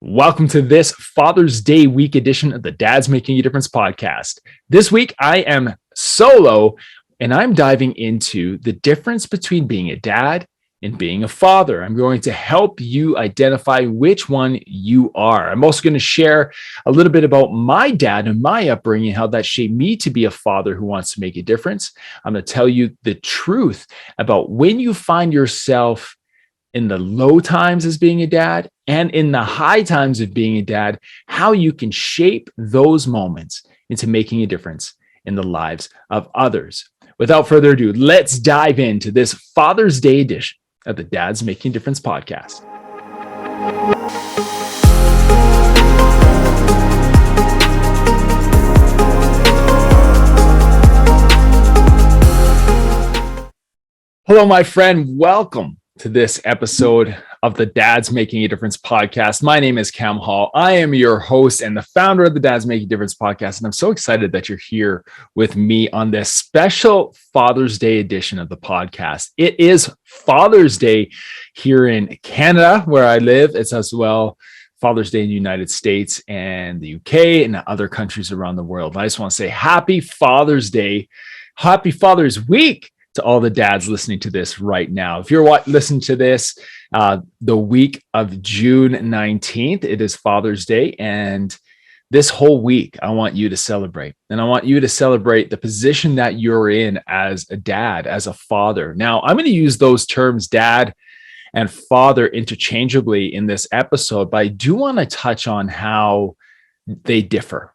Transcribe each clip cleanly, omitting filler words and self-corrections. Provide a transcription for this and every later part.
Welcome to this Father's Day week edition of the Dad's Making a Difference podcast. This week, I am solo and I'm diving into the difference between being a dad and being a father. I'm going to help you identify which one you are. I'm also going to share a little bit about my dad and my upbringing, how that shaped me to be a father who wants to make a difference. I'm going to tell you the truth about when you find yourself in the low times as being a dad and in the high times of being a dad, how you can shape those moments into making a difference in the lives of others. Without further ado, let's dive into this Father's Day edition of the Dad's Making a Difference podcast. Hello, my friend. Welcome to this episode of the Dad's Making a Difference podcast. My name is Cam Hall. I am your host and the founder of the Dad's Making a Difference podcast. And I'm so excited that you're here with me on this special Father's Day edition of the podcast. It is Father's Day here in Canada, where I live. It's as well Father's Day in the United States and the UK and other countries around the world. I just want to say happy Father's Day, happy Father's Week to all the dads listening to this right now. If you're listening to this the week of June 19th, it is Father's Day. And this whole week, I want you to celebrate. And I want you to celebrate the position that you're in as a dad, as a father. Now, I'm going to use those terms, dad and father, interchangeably in this episode, but I do want to touch on how they differ,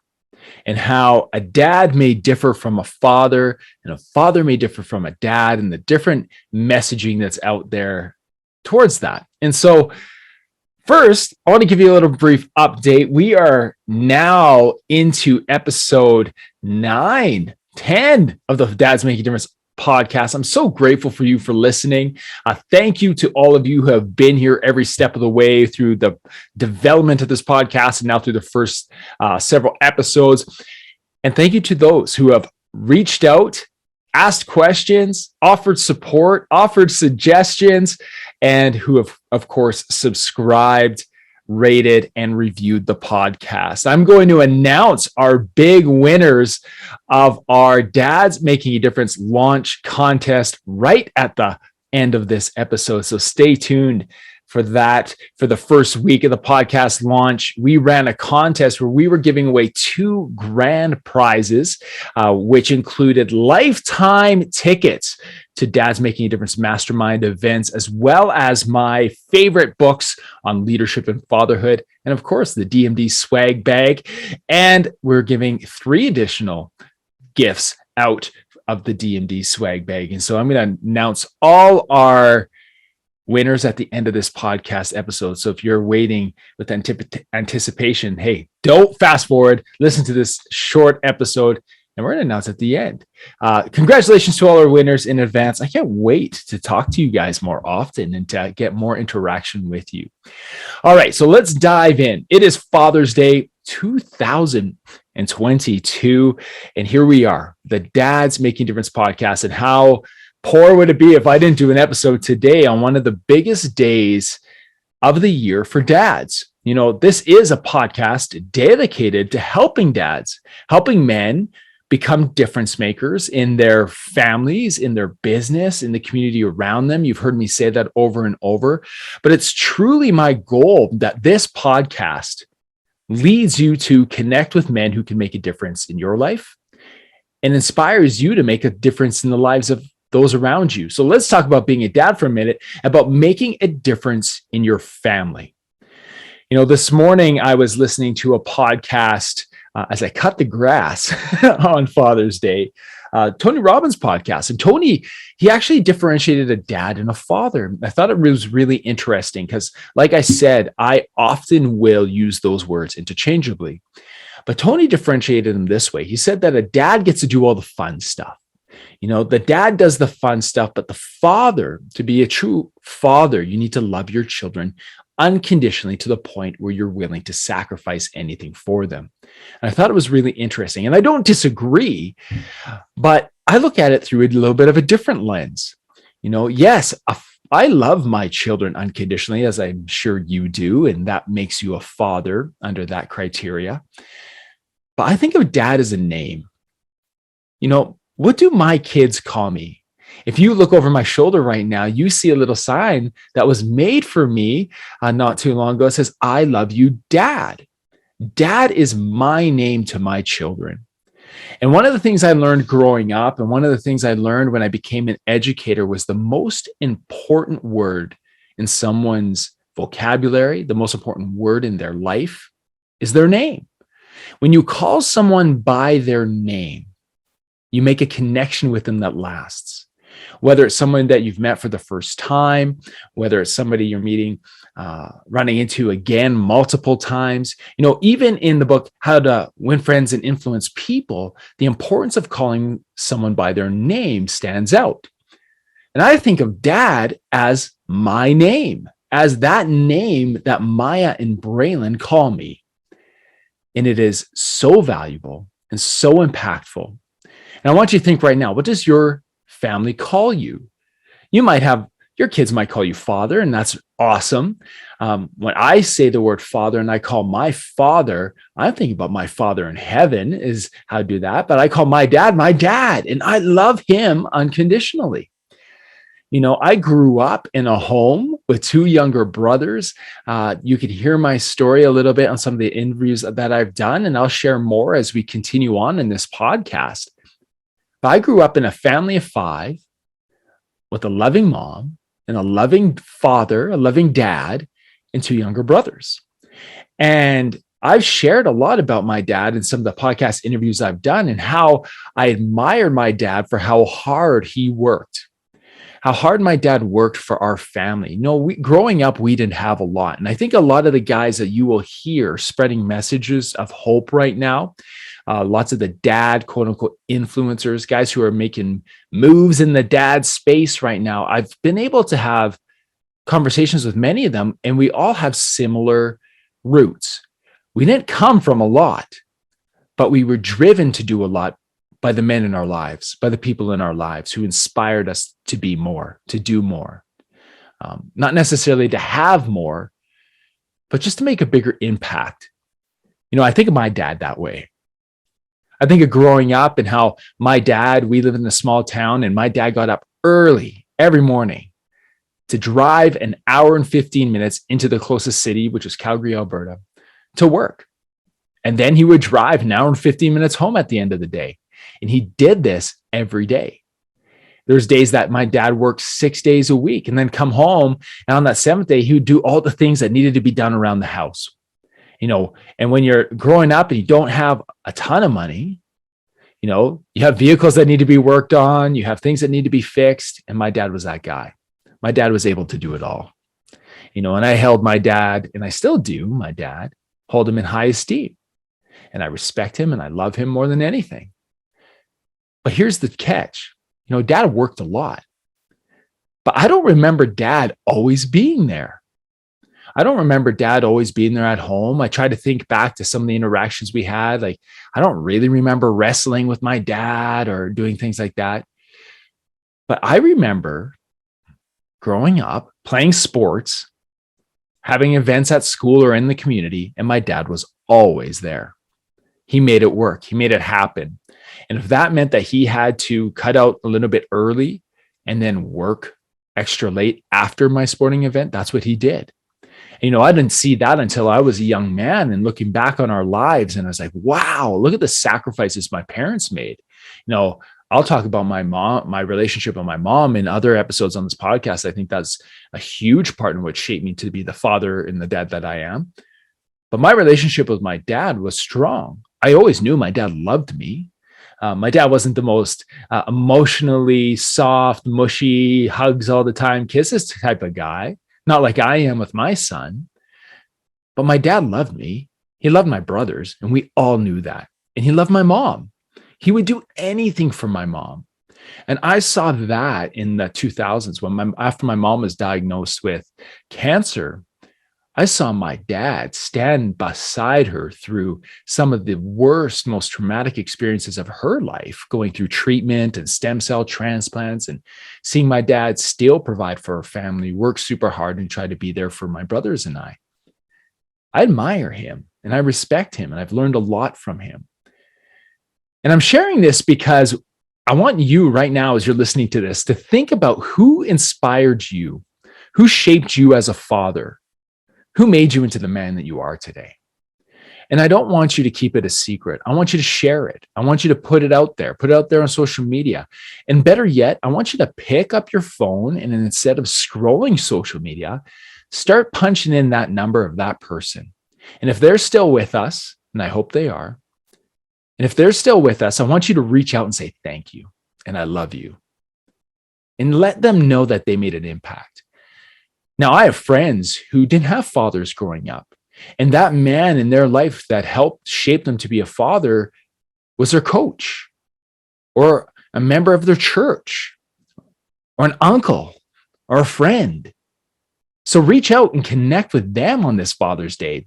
and how a dad may differ from a father and a father may differ from a dad, and the different messaging that's out there towards that. And so first, I want to give you a little brief update. We are now into episode 9, 10 of the Dad's Making a Difference podcast. I'm so grateful for you for listening. Thank you to all of you who have been here every step of the way through the development of this podcast and now through the first several episodes. And thank you to those who have reached out, asked questions, offered support, offered suggestions, and who have, of course, subscribed, rated, and reviewed the podcast. I'm going to announce our big winners of our Dad's Making a Difference launch contest right at the end of this episode. So stay tuned for that. For the first week of the podcast launch, we ran a contest where we were giving away 2 grand prizes, which included lifetime tickets to Dad's Making a Difference mastermind events, as well as my favorite books on leadership and fatherhood, and of course, the DMD swag bag. And we're giving 3 additional gifts out of the DMD swag bag. And so I'm going to announce all our winners at the end of this podcast episode. So if you're waiting with anticipation, hey, don't fast forward, listen to this short episode, and we're going to announce at the end. Congratulations to all our winners in advance. I can't wait to talk to you guys more often and to get more interaction with you. All right, so let's dive in. It is Father's Day 2022, and here we are, the Dad's Making a Difference podcast. And how poor would it be if I didn't do an episode today on one of the biggest days of the year for dads? You know, this is a podcast dedicated to helping dads, helping men become difference makers in their families, in their business, in the community around them. You've heard me say that over and over, but it's truly my goal that this podcast leads you to connect with men who can make a difference in your life and inspires you to make a difference in the lives of those around you. So let's talk about being a dad for a minute, about making a difference in your family. You know, this morning I was listening to a podcast as I cut the grass on Father's Day, Tony Robbins' podcast. And Tony, he actually differentiated a dad and a father. I thought it was really interesting because, like I said, I often will use those words interchangeably. But Tony differentiated them this way. He said that a dad gets to do all the fun stuff. You know, the dad does the fun stuff, but the father, to be a true father, you need to love your children unconditionally to the point where you're willing to sacrifice anything for them. And I thought it was really interesting. And I don't disagree, but I look at it through a little bit of a different lens. You know, yes, a I love my children unconditionally, as I'm sure you do, and that makes you a father under that criteria. But I think of dad as a name. What do my kids call me? If you look over my shoulder right now, you see a little sign that was made for me not too long ago. It says, I love you, Dad. Dad is my name to my children. And one of the things I learned growing up, and one of the things I learned when I became an educator, was the most important word in someone's vocabulary, the most important word in their life is their name. When you call someone by their name, you make a connection with them that lasts. Whether it's someone that you've met for the first time, whether it's somebody you're meeting, running into again multiple times. Even in the book, How to Win Friends and Influence People, the importance of calling someone by their name stands out. And I think of dad as my name, as that name that Maya and Braylon call me. And it is so valuable and so impactful. And I want you to think right now, what does your family call you? Your kids might call you father, and that's awesome. When I say the word father and I call my father, I'm thinking about my father in heaven is how to do that. But I call my dad, and I love him unconditionally. I grew up in a home with two younger brothers. You could hear my story a little bit on some of the interviews that I've done, and I'll share more as we continue on in this podcast. But I grew up in a family of 5 with a loving mom and a loving father, a loving dad, and 2 younger brothers. And I've shared a lot about my dad in some of the podcast interviews I've done and how I admired my dad for how hard he worked, how hard my dad worked for our family. Growing up, we didn't have a lot. And I think a lot of the guys that you will hear spreading messages of hope right now, lots of the dad, quote unquote, influencers, guys who are making moves in the dad space right now. I've been able to have conversations with many of them, and we all have similar roots. We didn't come from a lot, but we were driven to do a lot by the men in our lives, by the people in our lives who inspired us to be more, to do more. Not necessarily to have more, but just to make a bigger impact. I think of my dad that way. I think of growing up and how my dad, we live in a small town, and my dad got up early every morning to drive an hour and 15 minutes into the closest city, which is Calgary, Alberta, to work. And then he would drive an hour and 15 minutes home at the end of the day. And he did this every day. There's days that my dad worked 6 days a week and then come home. And on that 7th day, he would do all the things that needed to be done around the house. And when you're growing up and you don't have a ton of money, you have vehicles that need to be worked on, you have things that need to be fixed. And my dad was that guy. My dad was able to do it all. And I held my dad, and I still do, my dad, hold him in high esteem. And I respect him and I love him more than anything. But here's the catch. Dad worked a lot, but I don't remember dad always being there. I don't remember dad always being there at home. I try to think back to some of the interactions we had. Like, I don't really remember wrestling with my dad or doing things like that. But I remember growing up, playing sports, having events at school or in the community, and my dad was always there. He made it work. He made it happen. And if that meant that he had to cut out a little bit early and then work extra late after my sporting event, that's what he did. I didn't see that until I was a young man, and looking back on our lives, and I was like, wow, look at the sacrifices my parents made. I'll talk about my mom, my relationship with my mom in other episodes on this podcast. I think that's a huge part in what shaped me to be the father and the dad that I am. But my relationship with my dad was strong. I always knew my dad loved me. My dad wasn't the most emotionally soft, mushy, hugs all the time, kisses type of guy. Not like I am with my son. But my dad loved me. He loved my brothers, and we all knew that. And he loved my mom. He would do anything for my mom. And I saw that in the 2000s after my mom was diagnosed with cancer. I saw my dad stand beside her through some of the worst, most traumatic experiences of her life, going through treatment and stem cell transplants, and seeing my dad still provide for her family, work super hard, and try to be there for my brothers and I. I admire him and I respect him, and I've learned a lot from him. And I'm sharing this because I want you right now, as you're listening to this, to think about who inspired you, who shaped you as a father, who made you into the man that you are today. And I don't want you to keep it a secret. I want you to share it. I want you to put it out there on social media. And better yet, I want you to pick up your phone and instead of scrolling social media, start punching in that number of that person. And if they're still with us, and I hope they are, and if they're still with us, I want you to reach out and say thank you and I love you. And let them know that they made an impact. Now, I have friends who didn't have fathers growing up. And that man in their life that helped shape them to be a father was their coach or a member of their church or an uncle or a friend. So reach out and connect with them on this Father's Day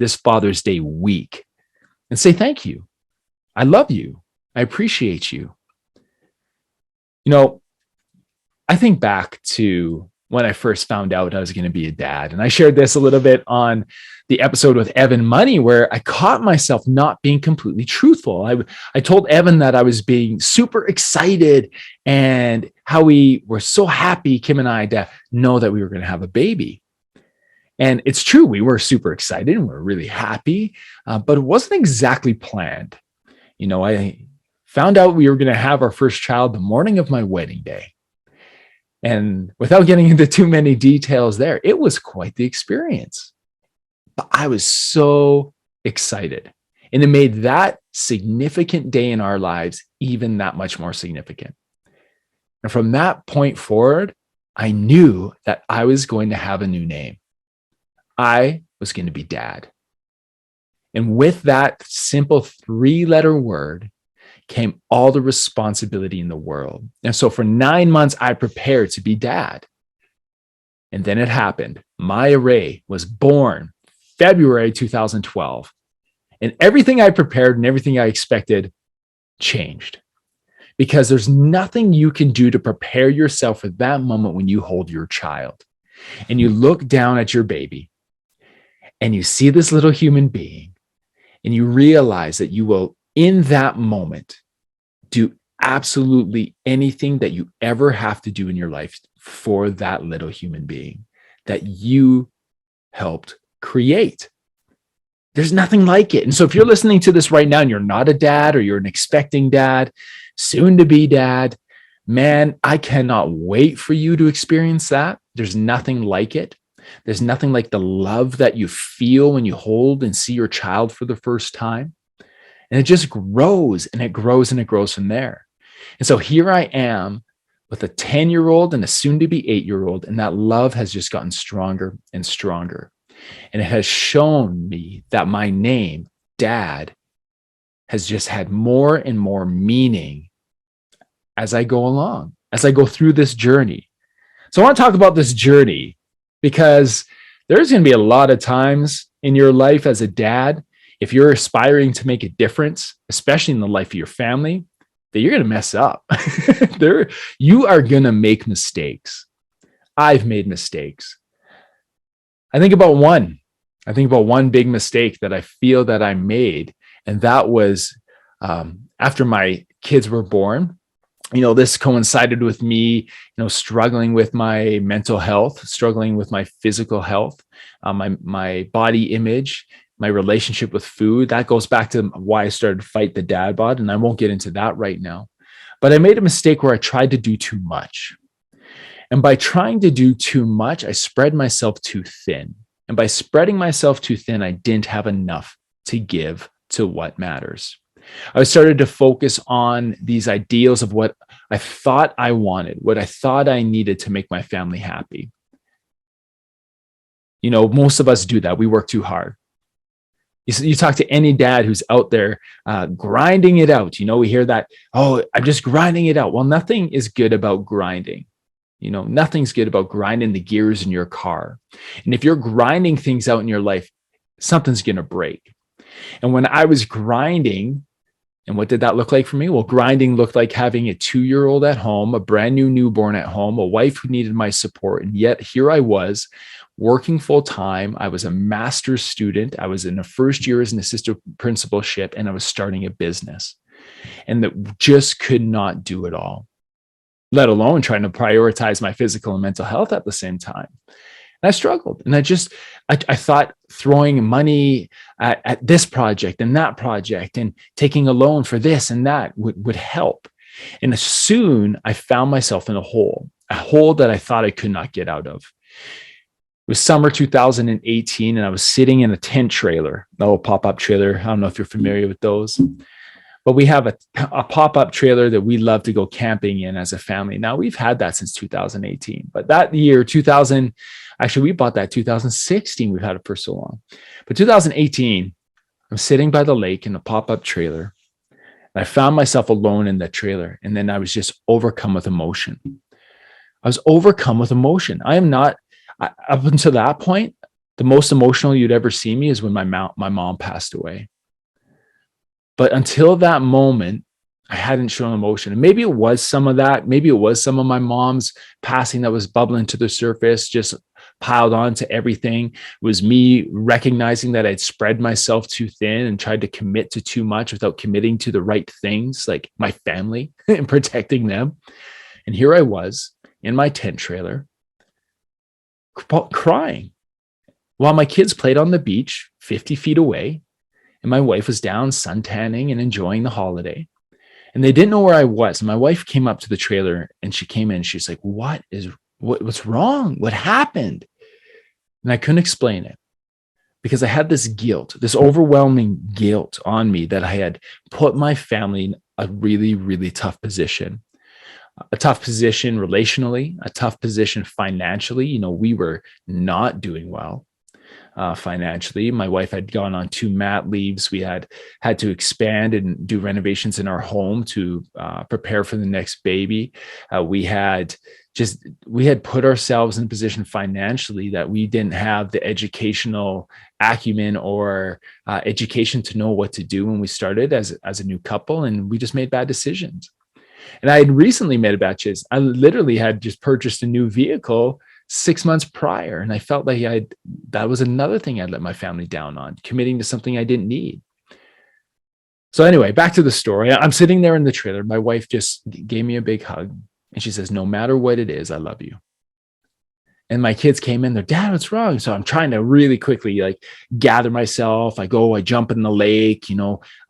week, and say thank you. I love you. I appreciate you. You know, I think back to when I first found out I was going to be a dad. And I shared this a little bit on the episode with Evan Money, where I caught myself not being completely truthful. I told Evan that I was being super excited and how we were so happy, Kim and I, to know that we were going to have a baby. And it's true, we were super excited and we were really happy, but it wasn't exactly planned. You know, I found out we were going to have our first child the morning of my wedding day. And without getting into too many details there, it was quite the experience. But I was so excited. And it made that significant day in our lives even that much more significant. And from that point forward, I knew that I was going to have a new name. I was going to be Dad. And with that simple 3-letter word came all the responsibility in the world. And so for 9 months, I prepared to be Dad. And then it happened. Maya Ray was born February 2012. And everything I prepared and everything I expected changed. Because there's nothing you can do to prepare yourself for that moment when you hold your child. And you look down at your baby and you see this little human being and you realize that you will, in that moment, do absolutely anything that you ever have to do in your life for that little human being that you helped create. There's nothing like it. And so if you're listening to this right now and you're not a dad or you're an expecting dad, soon to be dad, man, I cannot wait for you to experience that. There's nothing like it. There's nothing like the love that you feel when you hold and see your child for the first time. And it just grows and it grows and it grows from there. And so here I am with a 10-year-old and a soon-to-be 8-year-old, and that love has just gotten stronger and stronger. And it has shown me that my name, Dad, has just had more and more meaning as I go along, as I go through this journey. So I want to talk about this journey because there's going to be a lot of times in your life as a dad, if you're aspiring to make a difference, especially in the life of your family, that you're going to mess up. You are going to make mistakes. I've made mistakes. I think about one big mistake that I feel that I made, and that was after my kids were born. You know, this coincided with me, struggling with my mental health, struggling with my physical health, my body image, my relationship with food. That goes back to why I started to fight the dad bod, and I won't get into that right now. But I made a mistake where I tried to do too much. And by trying to do too much, I spread myself too thin. And by spreading myself too thin, I didn't have enough to give to what matters. I started to focus on these ideals of what I thought I wanted, what I thought I needed to make my family happy. Most of us do that. We work too hard. You talk to any dad who's out there grinding it out. We hear that, oh, I'm just grinding it out. Well, nothing is good about grinding. Nothing's good about grinding the gears in your car. And if you're grinding things out in your life, something's going to break. And when I was grinding, and what did that look like for me? Well, grinding looked like having a 2-year-old at home, a brand new newborn at home, a wife who needed my support. And yet here I was working full time. I was a master's student. I was in the first year as an assistant principalship, and I was starting a business, and that just could not do it all, let alone trying to prioritize my physical and mental health at the same time. And I struggled. And I thought throwing money at this project and that project and taking a loan for this and that would help. And soon I found myself in a hole that I thought I could not get out of. It was summer 2018, and I was sitting in a tent trailer, a little pop-up trailer. I don't know if you're familiar with those, but we have a pop-up trailer that we love to go camping in as a family. Now, we've had that since 2018, but that year, actually, we bought that 2016. We've had it for so long. But 2018, I'm sitting by the lake in a pop-up trailer, and I found myself alone in that trailer, and then I was just overcome with emotion. I was overcome with emotion. Up until that point, the most emotional you'd ever see me is when my mom passed away. But until that moment, I hadn't shown emotion. And maybe it was some of that. Maybe it was some of my mom's passing that was bubbling to the surface, just piled on to everything. It was me recognizing that I'd spread myself too thin and tried to commit to too much without committing to the right things, like my family and protecting them. And here I was in my tent trailer, crying while my kids played on the beach 50 feet away, and my wife was down suntanning and enjoying the holiday. And they didn't know where I was. And my wife came up to the trailer, and she came in. She's like, what's wrong? What happened? And I couldn't explain it because I had this guilt, this overwhelming guilt on me that I had put my family in a really, really tough position. A tough position relationally, a tough position financially. We were not doing well financially. My wife had gone on 2 mat leaves. We had to expand and do renovations in our home to prepare for the next baby. We had put ourselves in a position financially that we didn't have the educational acumen or education to know what to do when we started as a new couple, and we just made bad decisions. And I had recently made a bad choice. I literally had just purchased a new vehicle 6 months prior. And I felt like that was another thing I'd let my family down on, committing to something I didn't need. So anyway, back to the story. I'm sitting there in the trailer. My wife just gave me a big hug, and she says, "No matter what it is, I love you." And my kids came in, they're, "Dad, what's wrong?" So I'm trying to really quickly gather myself. I jump in the lake,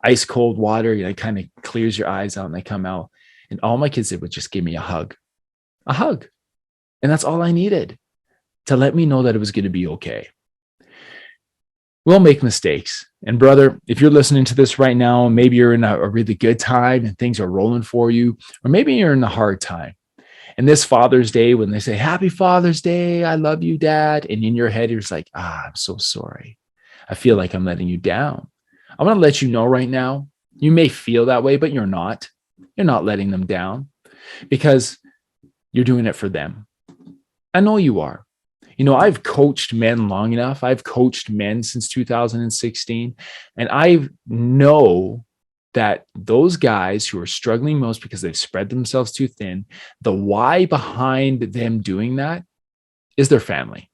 ice cold water, it kind of clears your eyes out, and they come out. And all my kids did was just give me a hug. And that's all I needed to let me know that it was going to be okay. We'll make mistakes. And brother, if you're listening to this right now, maybe you're in a really good time and things are rolling for you, or maybe you're in a hard time. And this Father's Day, when they say, "Happy Father's Day, I love you, Dad," and in your head, you're just like, "I'm so sorry. I feel like I'm letting you down." I want to let you know right now, you may feel that way, but you're not. You're not letting them down because you're doing it for them. I know you are. I've coached men long enough. I've coached men since 2016. And I know that those guys who are struggling most because they've spread themselves too thin, the why behind them doing that is their family.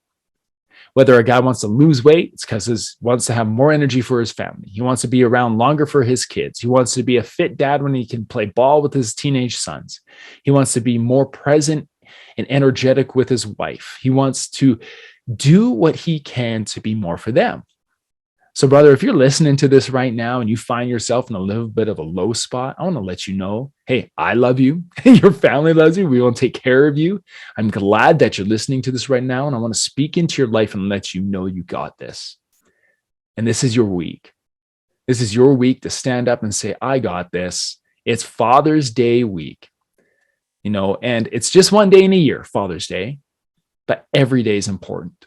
Whether a guy wants to lose weight, it's because he wants to have more energy for his family. He wants to be around longer for his kids. He wants to be a fit dad when he can play ball with his teenage sons. He wants to be more present and energetic with his wife. He wants to do what he can to be more for them. So, brother, if you're listening to this right now and you find yourself in a little bit of a low spot, I want to let you know, hey, I love you. Your family loves you. We want to take care of you. I'm glad that you're listening to this right now. And I want to speak into your life and let you know you got this. And this is your week. This is your week to stand up and say, "I got this." It's Father's Day week, and it's just one day in a year, Father's Day, but every day is important.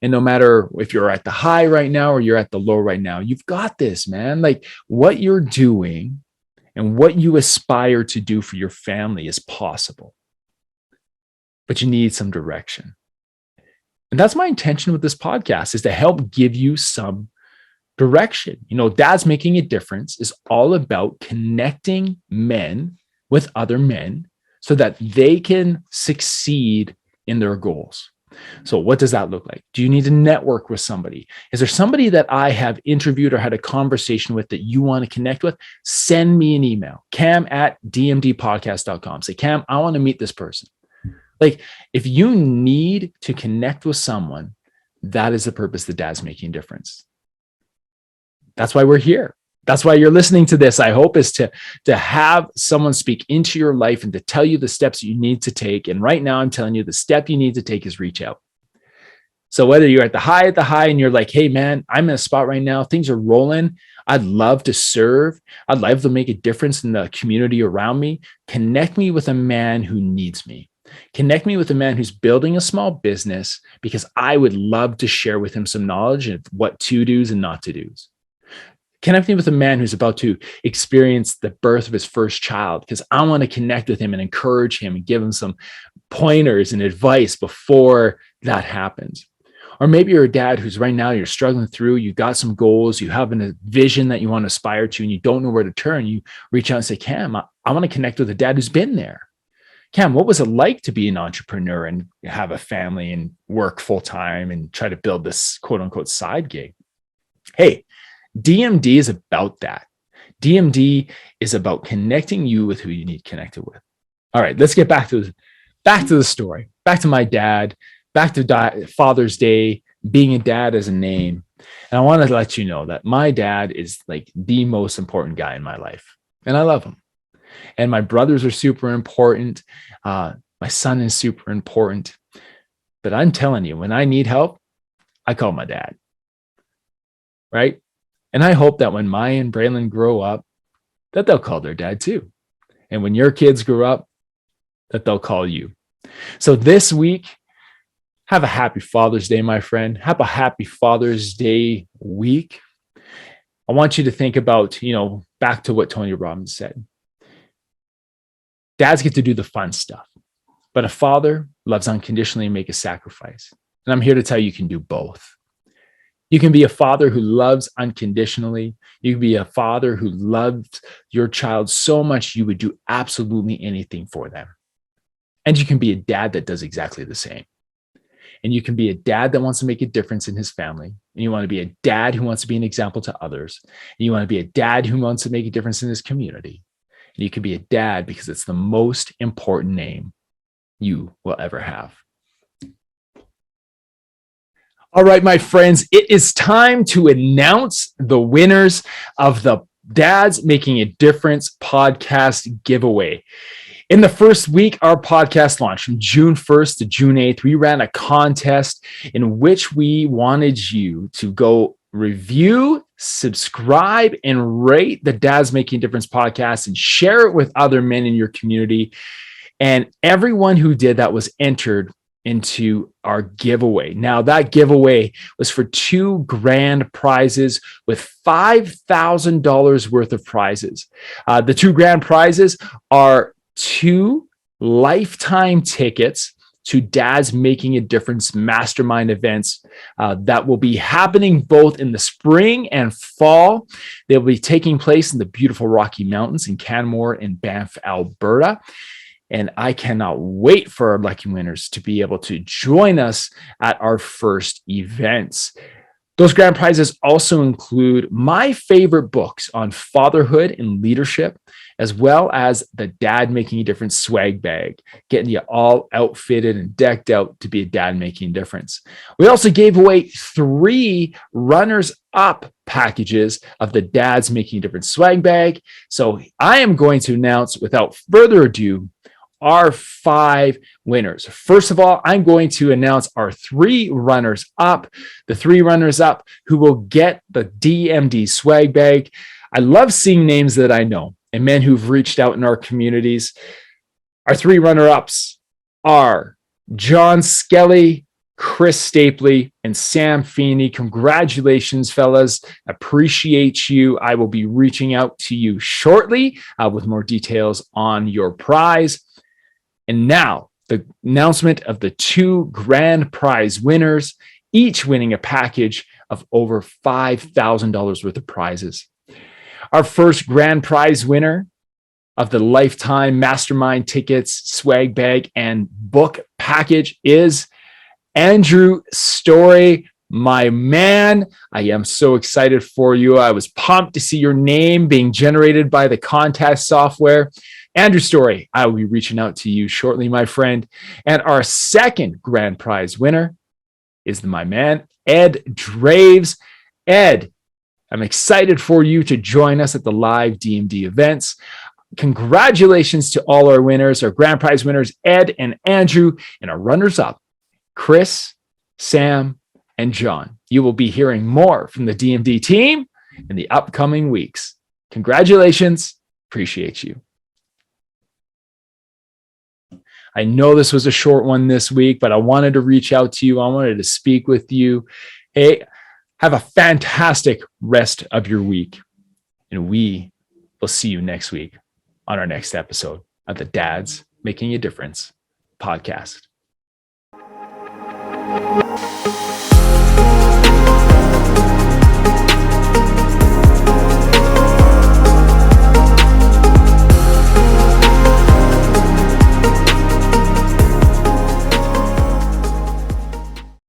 And no matter if you're at the high right now or you're at the low right now, you've got this, man. What you're doing and what you aspire to do for your family is possible. but you need some direction. And that's my intention with this podcast, is to help give you some direction. Dads Making a Difference is all about connecting men with other men so that they can succeed in their goals. So what does that look like? Do you need to network with somebody? Is there somebody that I have interviewed or had a conversation with that you want to connect with? Send me an email, cam@dmdpodcast.com. Say, Cam, I want to meet this person. Like, if you need to connect with someone, that is the purpose of the Dad's Making a Difference. That's why we're here. That's why you're listening to this. I hope is to have someone speak into your life and to tell you the steps you need to take. And right now I'm telling you the step you need to take is reach out. So whether you're at the high and you're like, hey man, I'm in a spot right now, things are rolling. I'd love to serve. I'd love to make a difference in the community around me. Connect me with a man who needs me. Connect me with a man who's building a small business, because I would love to share with him some knowledge of what to do's and not to do's. Connect me with a man who's about to experience the birth of his first child, because I want to connect with him and encourage him and give him some pointers and advice before that happens. Or maybe you're a dad who's right now, you're struggling through, you got some goals, you have a vision that you want to aspire to, and you don't know where to turn. You reach out and say, Cam, I want to connect with a dad who's been there. Cam, what was it like to be an entrepreneur and have a family and work full time and try to build this quote unquote side gig? Hey, DMD is about that. DMD is about connecting you with who you need connected with. All right, let's get back to the story, back to my dad, back to Father's Day, being a dad as a name. And I want to let you know that my dad is like the most important guy in my life, and I love him. And my brothers are super important. My son is super important. But I'm telling you, when I need help, I call my dad. Right? And I hope that when Maya and Braylon grow up, that they'll call their dad too. And when your kids grow up, that they'll call you. So this week, have a happy Father's Day, my friend. Have a happy Father's Day week. I want you to think about, back to what Tony Robbins said. Dads get to do the fun stuff, but a father loves unconditionally and make a sacrifice. And I'm here to tell you, you can do both. You can be a father who loves unconditionally. You can be a father who loves your child so much you would do absolutely anything for them. And you can be a dad that does exactly the same. And you can be a dad that wants to make a difference in his family. And you want to be a dad who wants to be an example to others. And you want to be a dad who wants to make a difference in his community. And you can be a dad because it's the most important name you will ever have. All right, my friends, it is time to announce the winners of the Dads Making a Difference podcast giveaway. In the first week, our podcast launched from June 1st to June 8th. We ran a contest in which we wanted you to go review, subscribe, and rate the Dads Making a Difference podcast and share it with other men in your community. And everyone who did that was entered into our giveaway. Now, that giveaway was for 2 grand prizes with $5,000 worth of prizes. The 2 grand prizes are 2 lifetime tickets to Dads Making a Difference mastermind events that will be happening both in the spring and fall. They'll be taking place in the beautiful Rocky Mountains in Canmore and Banff, Alberta. And I cannot wait for our lucky winners to be able to join us at our first events. Those grand prizes also include my favorite books on fatherhood and leadership, as well as the Dad Making a Difference swag bag, getting you all outfitted and decked out to be a dad making a difference. We also gave away 3 runners-up packages of the Dads Making a Difference swag bag. So I am going to announce, without further ado, our 5 winners. First of all, I'm going to announce our 3 runners up, the 3 runners up who will get the DMD swag bag. I love seeing names that I know and men who've reached out in our communities. Our 3 runner-ups are John Skelly, Chris Stapley, and Sam Feeney. Congratulations, fellas. Appreciate you. I will be reaching out to you shortly with more details on your prize. And now the announcement of the 2 grand prize winners, each winning a package of over $5,000 worth of prizes. Our first grand prize winner of the lifetime mastermind tickets, swag bag, and book package is Andrew Story. My man, I am so excited for you. I was pumped to see your name being generated by the contest software. Andrew Story, I will be reaching out to you shortly, my friend. And our second grand prize winner is my man, Ed Draves. Ed, I'm excited for you to join us at the live DMD events. Congratulations to all our winners, our grand prize winners, Ed and Andrew, and our runners-up, Chris, Sam, and John. You will be hearing more from the DMD team in the upcoming weeks. Congratulations. Appreciate you. I know this was a short one this week, but I wanted to reach out to you. I wanted to speak with you. Hey, have a fantastic rest of your week. And we will see you next week on our next episode of the Dads Making a Difference podcast.